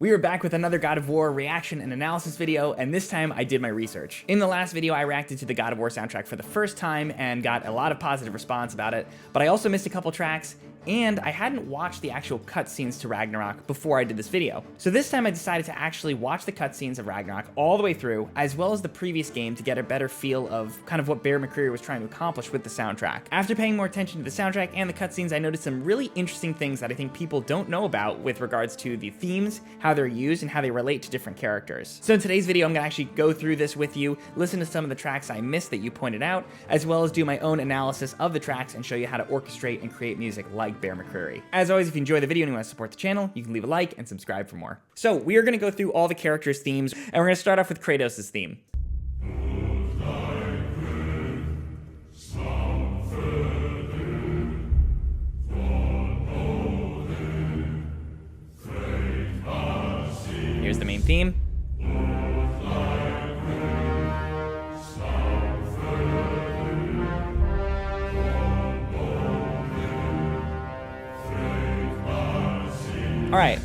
We are back with another God of War reaction and analysis video, and this time I did my research. In the last video, I reacted to the God of War soundtrack for the first time and got a lot of positive response about it, but I also missed a couple tracks, and I hadn't watched the actual cutscenes to Ragnarok before I did this video. So this time I decided to actually watch the cutscenes of Ragnarok all the way through, as well as the previous game, to get a better feel of kind of what Bear McCreary was trying to accomplish with the soundtrack. After paying more attention to the soundtrack and the cutscenes, I noticed some really interesting things that I think people don't know about with regards to the themes, how they're used, and how they relate to different characters. So in today's video, I'm gonna actually go through this with you, listen to some of the tracks I missed that you pointed out, as well as do my own analysis of the tracks and show you how to orchestrate and create music like Bear McCreary. As always, if you enjoy the video and you want to support the channel, you can leave a like and subscribe for more. So we are gonna go through all the characters' themes, and we're gonna start off with Kratos' theme. Here's the main theme. All right,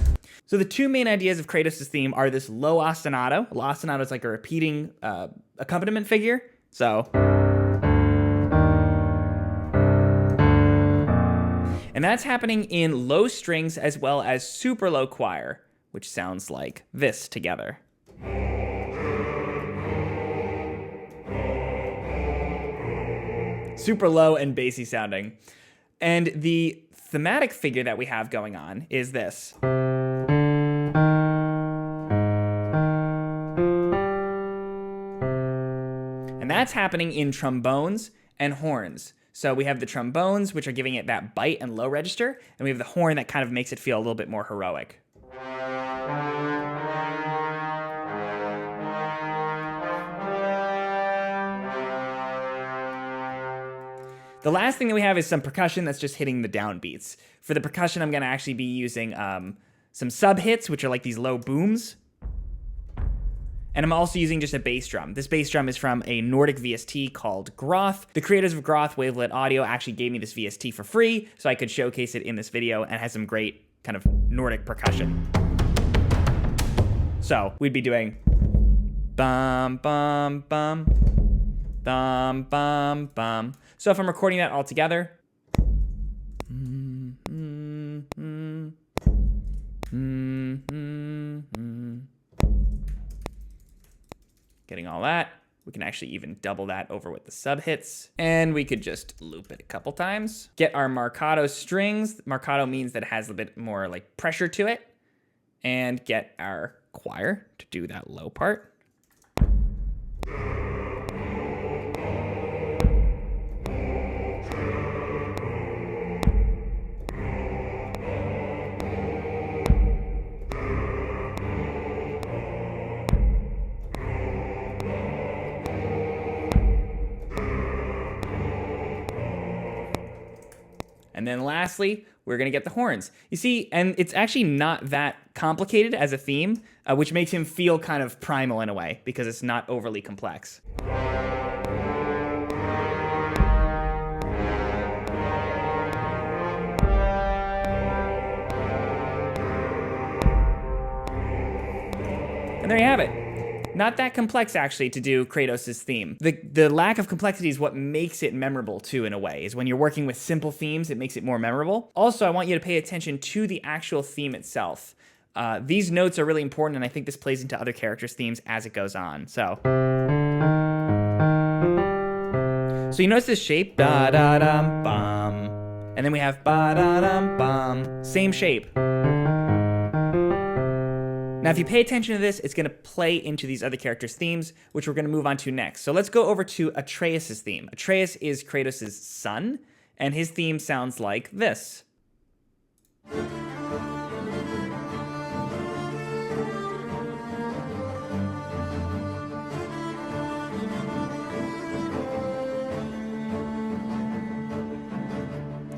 so the two main ideas of Kratos' theme are this low ostinato. A low ostinato is like a repeating accompaniment figure, so. And that's happening in low strings as well as super low choir, which sounds like this together. Super low and bassy sounding. And the thematic figure that we have going on is this. And that's happening in trombones and horns. So we have the trombones, which are giving it that bite and low register, and we have the horn that kind of makes it feel a little bit more heroic. The last thing that we have is some percussion that's just hitting the downbeats. For the percussion, I'm going to actually be using some sub-hits, which are like these low booms. And I'm also using just a bass drum. This bass drum is from a Nordic VST called Groth. The creators of Groth Wavelet Audio actually gave me this VST for free, so I could showcase it in this video, and it has some great kind of Nordic percussion. So we'd be doing bum, bum, bum, bum, bum, bum. So if I'm recording that all together, getting all that, we can actually even double that over with the sub hits, and we could just loop it a couple times. Get our marcato strings. Marcato means that it has a bit more like pressure to it, and get our choir to do that low part. And then lastly, we're gonna get the horns. You see, and it's actually not that complicated as a theme, which makes him feel kind of primal in a way, because it's not overly complex. And there you have it. Not that complex, actually, to do Kratos' theme. The lack of complexity is what makes it memorable, too, in a way, is when you're working with simple themes, it makes it more memorable. Also, I want you to pay attention to the actual theme itself. These notes are really important, and I think this plays into other characters' themes as it goes on. So you notice this shape, da-da-dum-bum, and then we have ba-da-dum-bum, same shape. Now, if you pay attention to this, it's going to play into these other characters' themes, which we're going to move on to next. So let's go over to Atreus' theme. Atreus is Kratos' son, and his theme sounds like this.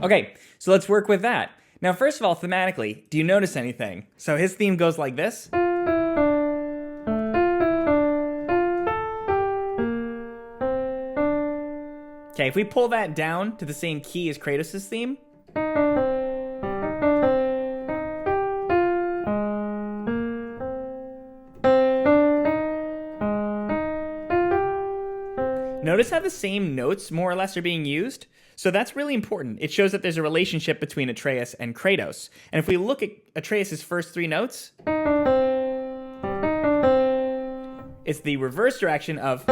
Okay, so let's work with that. Now, first of all, thematically, do you notice anything? So his theme goes like this. Okay, if we pull that down to the same key as Kratos' theme, Notice how the same notes more or less are being used? So that's really important. It shows that there's a relationship between Atreus and Kratos. And if we look at Atreus' first 3 notes, it's the reverse direction of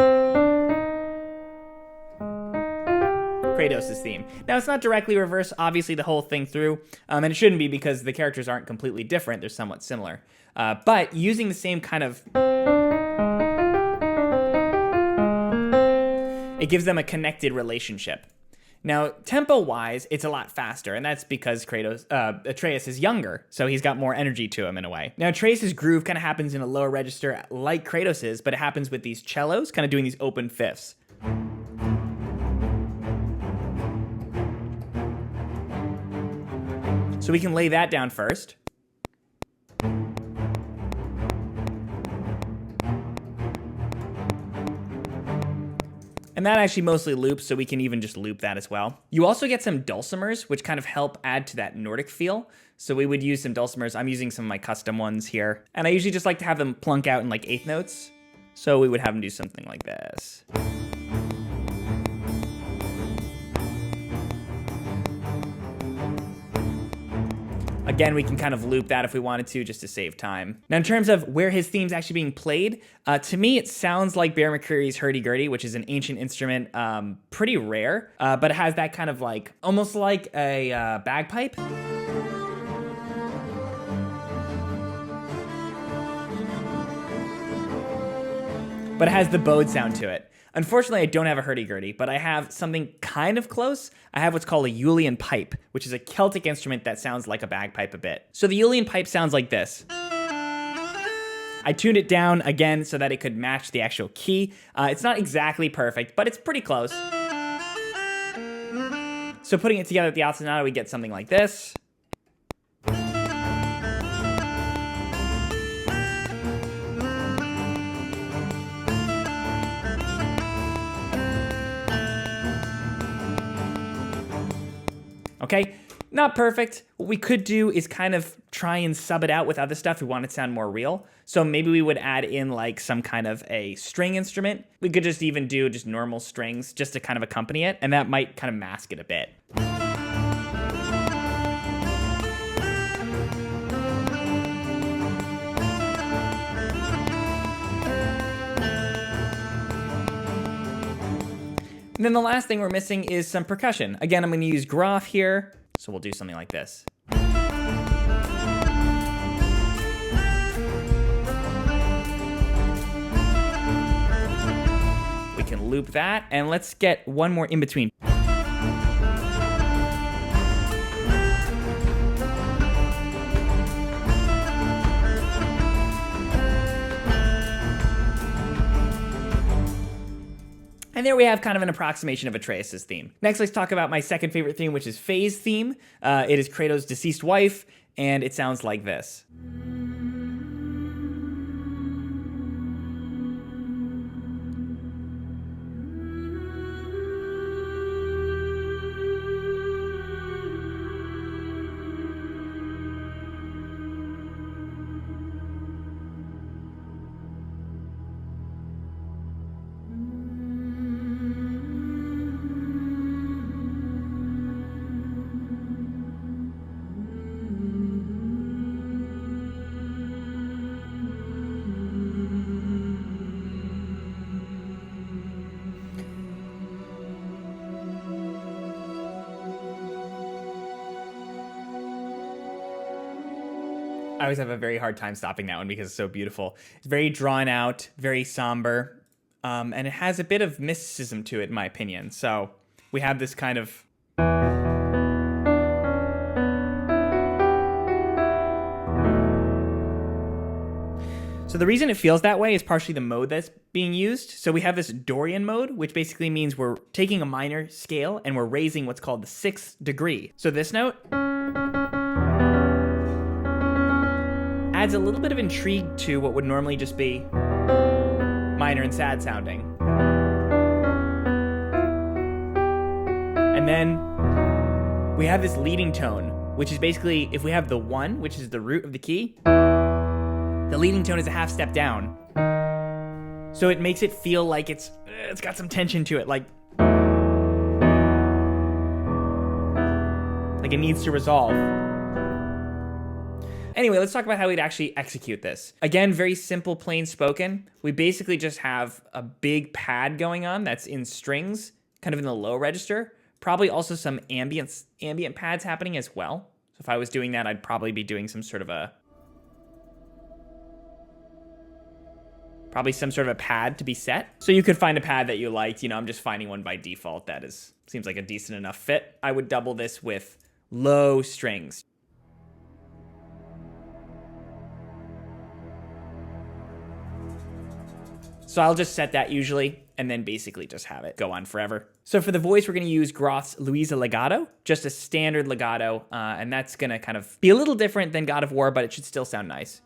Kratos' theme. Now, it's not directly reverse, obviously, the whole thing through, and it shouldn't be because the characters aren't completely different. They're somewhat similar. But using the same kind of... it gives them a connected relationship. Now, tempo-wise, it's a lot faster, and that's because Atreus is younger, so he's got more energy to him in a way. Now, Atreus' groove kind of happens in a lower register like Kratos', but it happens with these cellos, kind of doing these open fifths. So we can lay that down first. And that actually mostly loops, so we can even just loop that as well. You also get some dulcimers, which kind of help add to that Nordic feel. So we would use some dulcimers. I'm using some of my custom ones here. And I usually just like to have them plunk out in like 1/8 notes. So we would have them do something like this. Again, we can kind of loop that if we wanted to, just to save time. Now, in terms of where his theme's actually being played, to me, it sounds like Bear McCreary's hurdy-gurdy, which is an ancient instrument, pretty rare, but it has that kind of like, almost like a bagpipe. But it has the bowed sound to it. Unfortunately, I don't have a hurdy-gurdy, but I have something kind of close. I have what's called a Uillean pipe, which is a Celtic instrument that sounds like a bagpipe a bit. So the Uillean pipe sounds like this. I tuned it down again so that it could match the actual key. It's not exactly perfect, but it's pretty close. So putting it together with the ostinato, we get something like this. Okay, not perfect. What we could do is kind of try and sub it out with other stuff. We want it to sound more real. So maybe we would add in like some kind of a string instrument. We could just even do just normal strings just to kind of accompany it. And that might kind of mask it a bit. And then the last thing we're missing is some percussion. Again, I'm going to use Groff here, so we'll do something like this. We can loop that, and let's get one more in between. And there we have kind of an approximation of Atreus' theme. Next, let's talk about my second favorite theme, which is Faye's theme. It is Kratos' deceased wife, and it sounds like this. I always have a very hard time stopping that one because it's so beautiful. It's very drawn out, very somber, and it has a bit of mysticism to it, in my opinion. So we have this kind of... So the reason it feels that way is partially the mode that's being used. So we have this Dorian mode, which basically means we're taking a minor scale and we're raising what's called the 6th degree. So this note adds a little bit of intrigue to what would normally just be minor and sad sounding. And then we have this leading tone, which is basically, if we have the 1, which is the root of the key, the leading tone is a half step down. So it makes it feel like it's it's got some tension to it, like it needs to resolve. Anyway, let's talk about how we'd actually execute this. Again, very simple, plain spoken. We basically just have a big pad going on that's in strings, kind of in the low register. Probably also some ambient pads happening as well. So if I was doing that, I'd probably be doing some sort of a pad to be set. So you could find a pad that you liked. I'm just finding one by default that seems like a decent enough fit. I would double this with low strings. So I'll just set that usually, and then basically just have it go on forever. So for the voice, we're gonna use Groth's Louisa legato, just a standard legato, and that's gonna kind of be a little different than God of War, but it should still sound nice.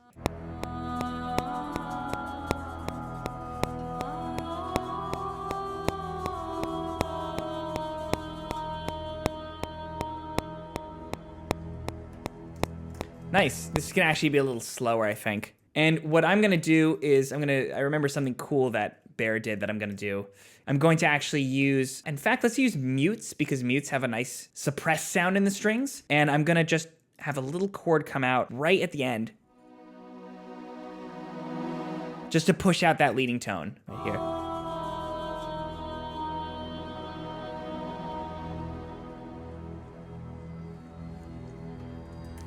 Nice. This can actually be a little slower, I think. And what I'm gonna do is I remember something cool that Bear did that I'm gonna do. I'm going to actually use, in fact, let's use mutes because mutes have a nice suppressed sound in the strings. And I'm gonna just have a little chord come out right at the end, just to push out that leading tone right here.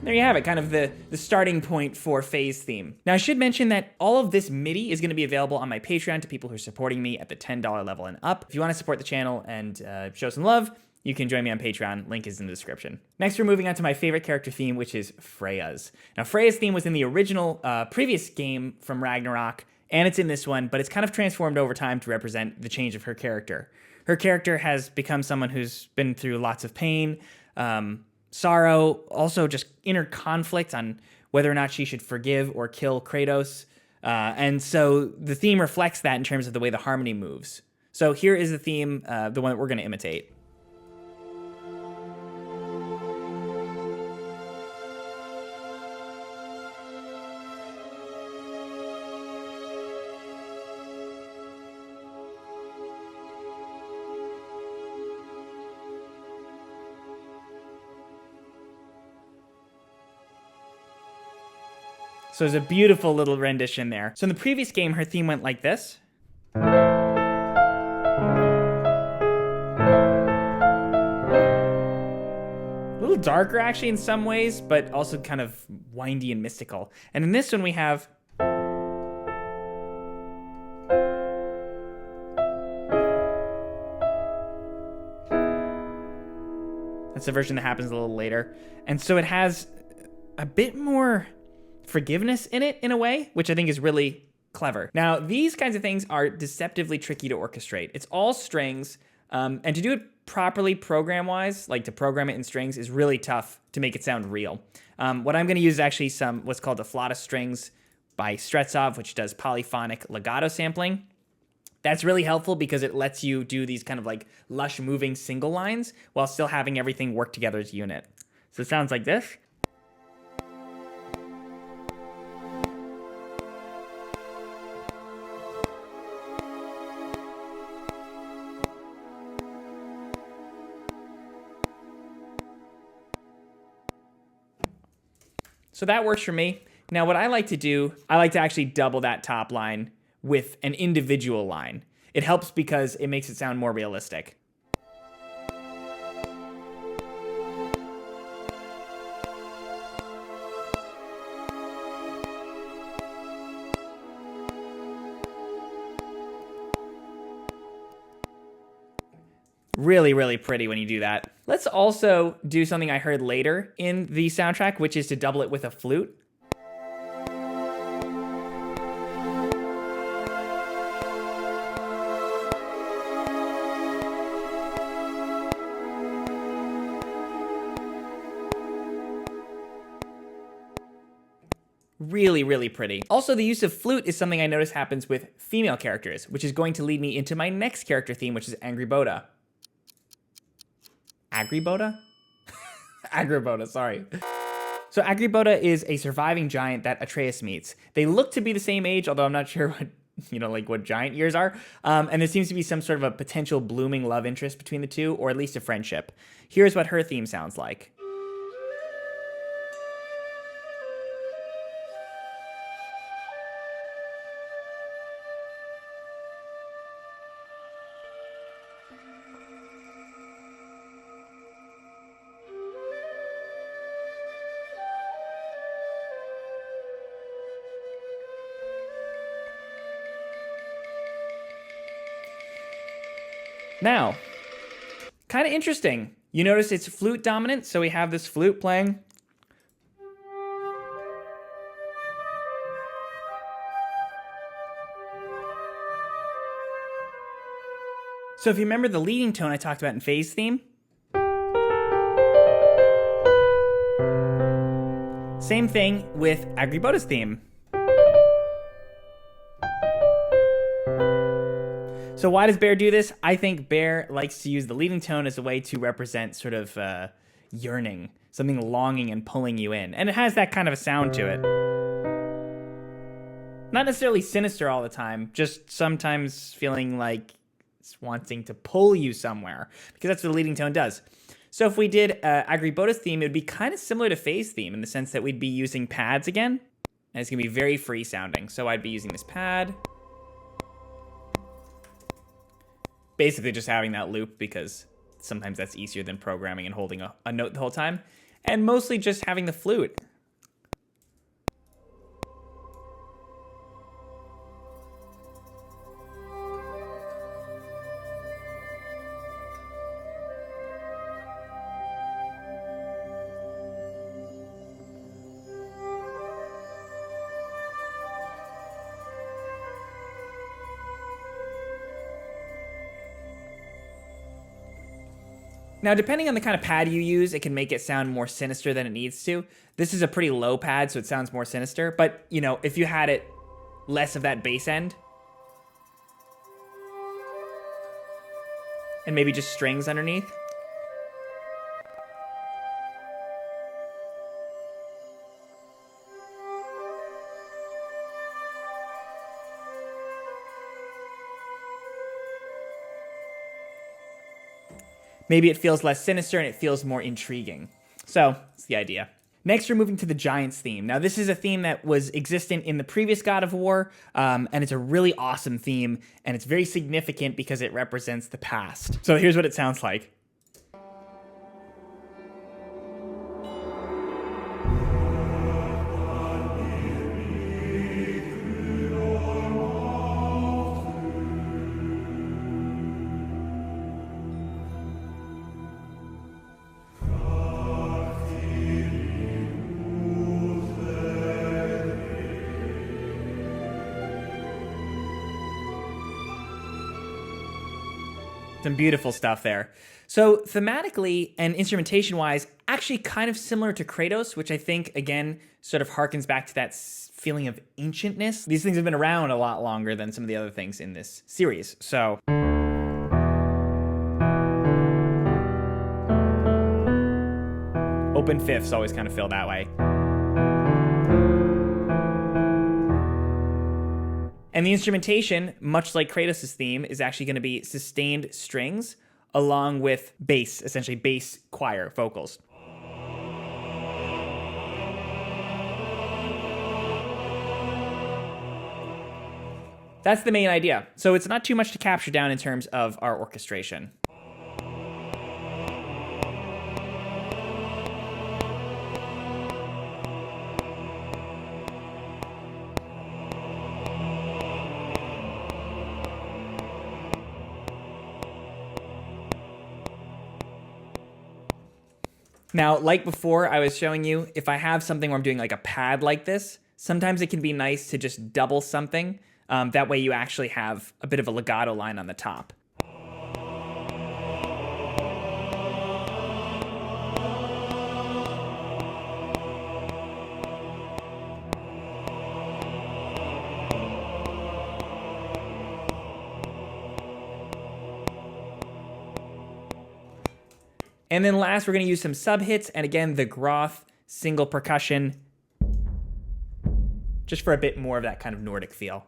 There you have it, kind of the starting point for Faye's theme. Now, I should mention that all of this MIDI is going to be available on my Patreon to people who are supporting me at the $10 level and up. If you want to support the channel and show some love, you can join me on Patreon. Link is in the description. Next, we're moving on to my favorite character theme, which is Freya's. Now, Freya's theme was in the original previous game from Ragnarok, and it's in this one, but it's kind of transformed over time to represent the change of her character. Her character has become someone who's been through lots of pain, sorrow, also just inner conflict on whether or not she should forgive or kill Kratos. And so the theme reflects that in terms of the way the harmony moves. So here is the theme, the one that we're going to imitate. So there's a beautiful little rendition there. So in the previous game, her theme went like this. A little darker actually in some ways, but also kind of windy and mystical. And in this one we have that's the version that happens a little later. And so it has a bit more forgiveness in it in a way, which I think is really clever. Now, these kinds of things are deceptively tricky to orchestrate. It's all strings, and to do it properly program-wise, like to program it in strings, is really tough to make it sound real. What I'm gonna use is actually what's called the Flotta strings by Stretsov, which does polyphonic legato sampling. That's really helpful because it lets you do these kind of like lush moving single lines while still having everything work together as a unit. So it sounds like this. So that works for me. Now what I like to do, I like to actually double that top line with an individual line. It helps because it makes it sound more realistic. Really, really pretty when you do that. Let's also do something I heard later in the soundtrack, which is to double it with a flute. Really, really pretty. Also, the use of flute is something I notice happens with female characters, which is going to lead me into my next character theme, which is Angrboda. Angrboda? Angrboda, sorry. So Angrboda is a surviving giant that Atreus meets. They look to be the same age, although I'm not sure like what giant ears are. And there seems to be some sort of a potential blooming love interest between the two, or at least a friendship. Here's what her theme sounds like. Now, kind of interesting. You notice it's flute dominant, so we have this flute playing. So if you remember the leading tone I talked about in Faye's theme, same thing with Angrboda's theme. So why does Bear do this? I think Bear likes to use the leading tone as a way to represent sort of yearning, something longing and pulling you in. And it has that kind of a sound to it. Not necessarily sinister all the time, just sometimes feeling like it's wanting to pull you somewhere, because that's what the leading tone does. So if we did Angrboda's theme, it would be kind of similar to Faye's theme in the sense that we'd be using pads again, and it's going to be very free sounding. So I'd be using this pad. Basically just having that loop, because sometimes that's easier than programming and holding a note the whole time. And mostly just having the flute. Now, depending on the kind of pad you use, it can make it sound more sinister than it needs to. This is a pretty low pad, so it sounds more sinister. But, if you had it less of that bass end, and maybe just strings underneath. Maybe it feels less sinister and it feels more intriguing. So, that's the idea. Next, we're moving to the Giants theme. Now, this is a theme that was existent in the previous God of War, and it's a really awesome theme, and it's very significant because it represents the past. So here's what it sounds like. Some beautiful stuff there. So thematically and instrumentation-wise, actually kind of similar to Kratos, which I think, again, sort of harkens back to that feeling of ancientness. These things have been around a lot longer than some of the other things in this series. So open fifths always kind of feel that way. And the instrumentation, much like Kratos' theme, is actually going to be sustained strings along with bass, essentially bass choir vocals. That's the main idea. So it's not too much to capture down in terms of our orchestration. Now, like before, I was showing you, if I have something where I'm doing like a pad like this, sometimes it can be nice to just double something. That way you actually have a bit of a legato line on the top. And then last, we're going to use some sub-hits, and again, the Groth single percussion, just for a bit more of that kind of Nordic feel.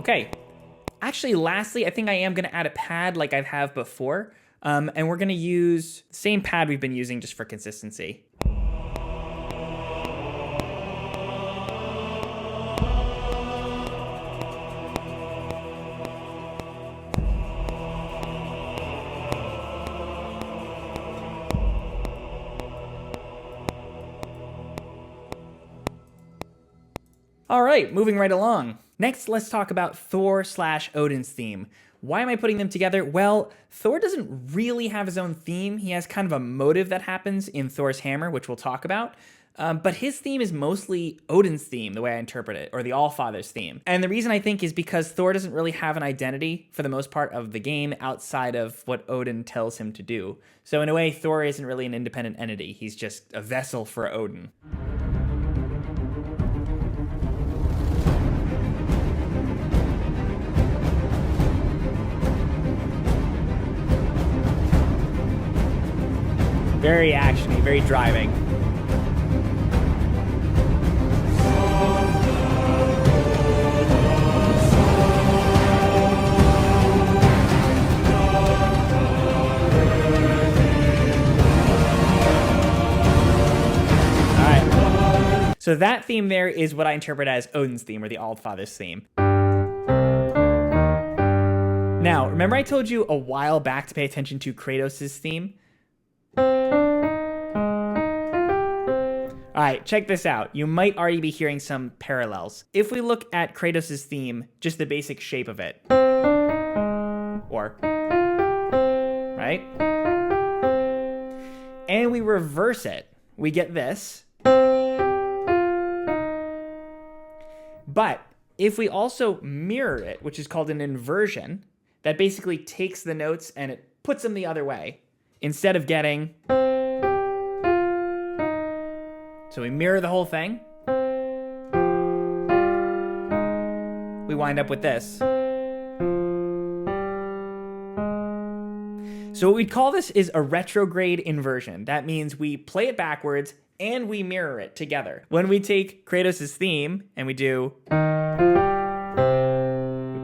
Okay. Actually, lastly, I think I am going to add a pad like I have before. And we're going to use the same pad we've been using just for consistency. All right, moving right along. Next, let's talk about Thor/Odin's theme. Why am I putting them together? Well, Thor doesn't really have his own theme. He has kind of a motive that happens in Thor's hammer, which we'll talk about. But his theme is mostly Odin's theme, the way I interpret it, or the Allfather's theme. And the reason I think is because Thor doesn't really have an identity for the most part of the game outside of what Odin tells him to do. So in a way, Thor isn't really an independent entity. He's just a vessel for Odin. Very actiony, very driving. Alright. So that theme there is what I interpret as Odin's theme, or the Allfather's theme. Now, remember I told you a while back to pay attention to Kratos' theme? All right, check this out. You might already be hearing some parallels. If we look at Kratos' theme, just the basic shape of it. Or, right? And we reverse it. We get this. But if we also mirror it, which is called an inversion, that basically takes the notes and it puts them the other way. Instead of getting... So we mirror the whole thing. We wind up with this. So what we'd call this is a retrograde inversion. That means we play it backwards and we mirror it together. When we take Kratos' theme and we do... We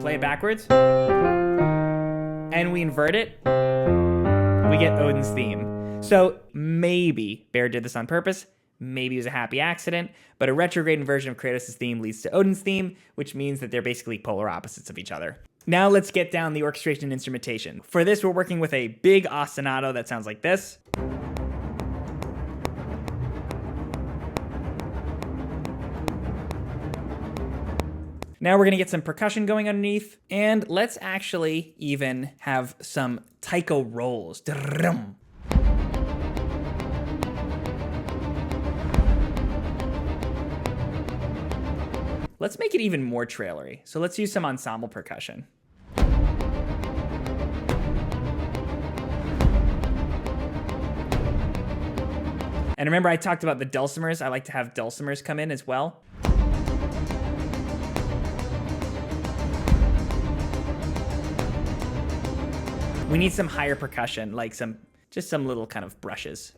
play it backwards. And we invert it. We get Odin's theme. So maybe Bear did this on purpose. Maybe it was a happy accident, but a retrograde inversion of Kratos' theme leads to Odin's theme, which means that they're basically polar opposites of each other. Now let's get down the orchestration and instrumentation. For this, we're working with a big ostinato that sounds like this. Now we're gonna get some percussion going underneath, and let's actually even have some taiko rolls. Let's make it even more trailery. So let's use some ensemble percussion. And remember I talked about the dulcimers. I like to have dulcimers come in as well. We need some higher percussion, like just some little kind of brushes.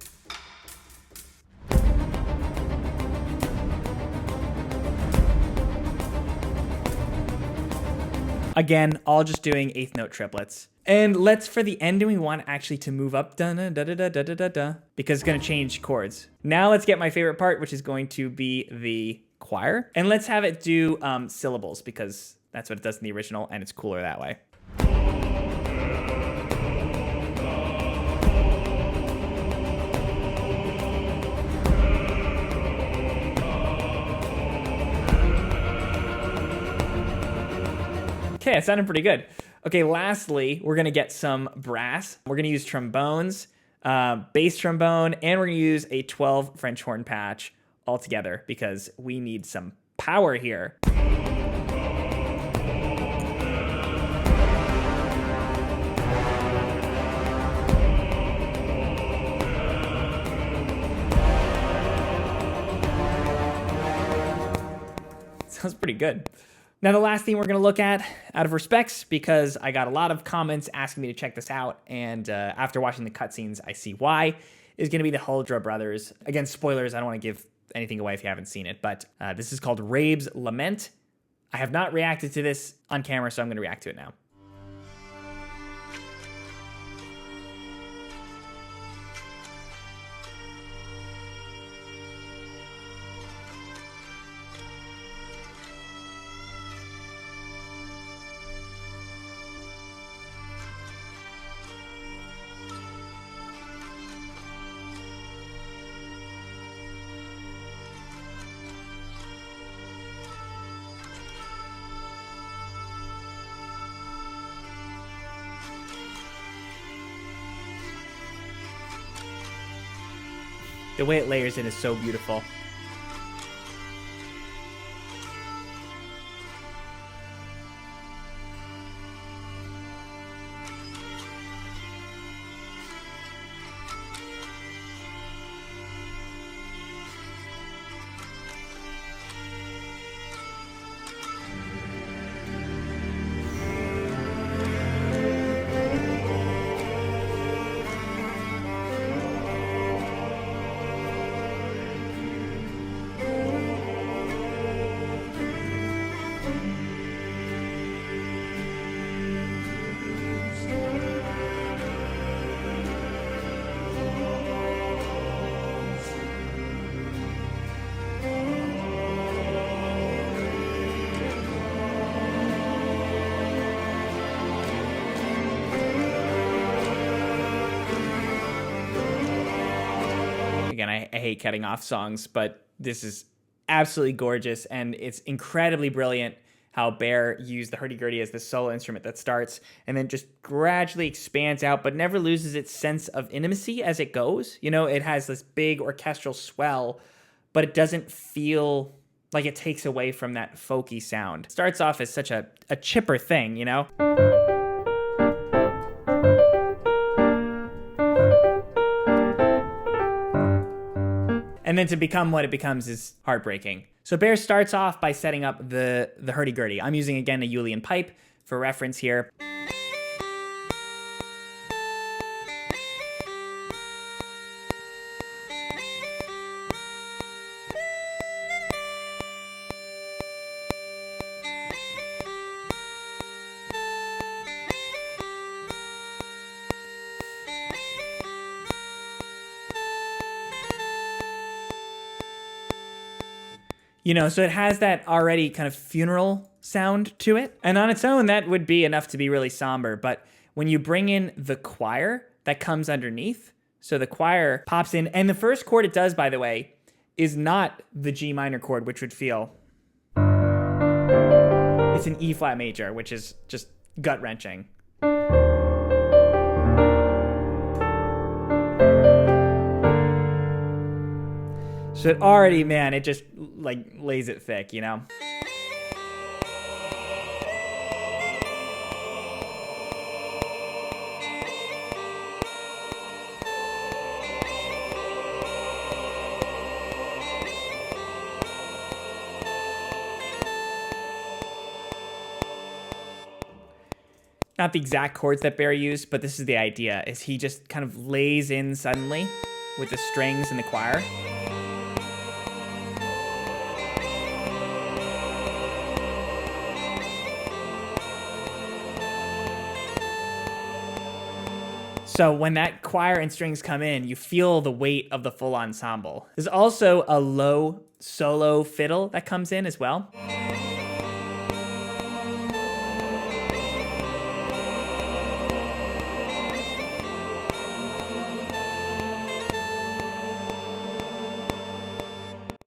Again, all just doing eighth note triplets. And let's, for the ending, we want actually to move up, da da da da da da da, because it's gonna change chords. Now let's get my favorite part, which is going to be the choir. And let's have it do syllables, because that's what it does in the original, and it's cooler that way. Okay, it sounded pretty good. Okay, lastly, we're gonna get some brass. We're gonna use trombones, bass trombone, and we're gonna use a 12 French horn patch all together because we need some power here. Sounds pretty good. Now, the last thing we're going to look at, out of respects, because I got a lot of comments asking me to check this out, and after watching the cutscenes, I see why, is going to be the Huldra brothers. Again, spoilers, I don't want to give anything away if you haven't seen it, but this is called Rabe's Lament. I have not reacted to this on camera, so I'm going to react to it now. The way it layers in is so beautiful. Again, I hate cutting off songs, but this is absolutely gorgeous, and it's incredibly brilliant how Bear used the hurdy-gurdy as the solo instrument that starts and then just gradually expands out, but never loses its sense of intimacy as it goes. You know, it has this big orchestral swell, but it doesn't feel like it takes away from that folky sound. It starts off as such a chipper thing, you know? And then to become what it becomes is heartbreaking. So Bear starts off by setting up the hurdy-gurdy. I'm using, again, a Uilleann pipe for reference here. You know, so it has that already kind of funeral sound to it. And on its own, that would be enough to be really somber. But when you bring in the choir that comes underneath, so the choir pops in, and the first chord it does, by the way, is not the G minor chord, which would feel... It's an E flat major, which is just gut-wrenching. So it already, man, it just like lays it thick, you know? Not the exact chords that Bear used, but this is the idea, is he just kind of lays in suddenly with the strings and the choir. So when that choir and strings come in, you feel the weight of the full ensemble. There's also a low solo fiddle that comes in as well.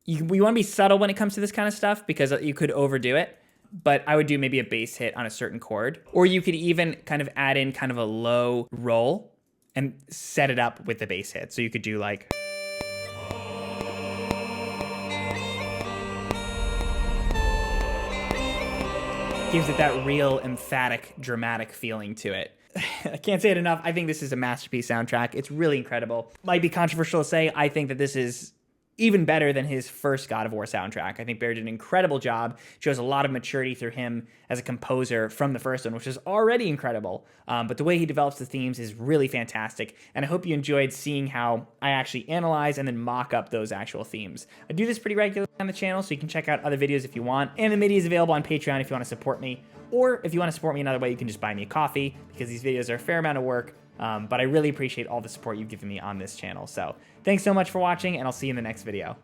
We want to be subtle when it comes to this kind of stuff because you could overdo it. But I would do maybe a bass hit on a certain chord. Or you could even kind of add in kind of a low roll and set it up with the bass hit. So you could do like... Gives it that real emphatic, dramatic feeling to it. I can't say it enough. I think this is a masterpiece soundtrack. It's really incredible. Might be controversial to say. I think that this is even better than his first God of War soundtrack. I think Bear did an incredible job, shows a lot of maturity through him as a composer from the first one, which is already incredible. But the way he develops the themes is really fantastic, and I hope you enjoyed seeing how I actually analyze and then mock up those actual themes. I do this pretty regularly on the channel, so you can check out other videos if you want, and the MIDI is available on Patreon if you want to support me, or if you want to support me another way, you can just buy me a coffee, because these videos are a fair amount of work. But I really appreciate all the support you've given me on this channel. So thanks so much for watching, and I'll see you in the next video.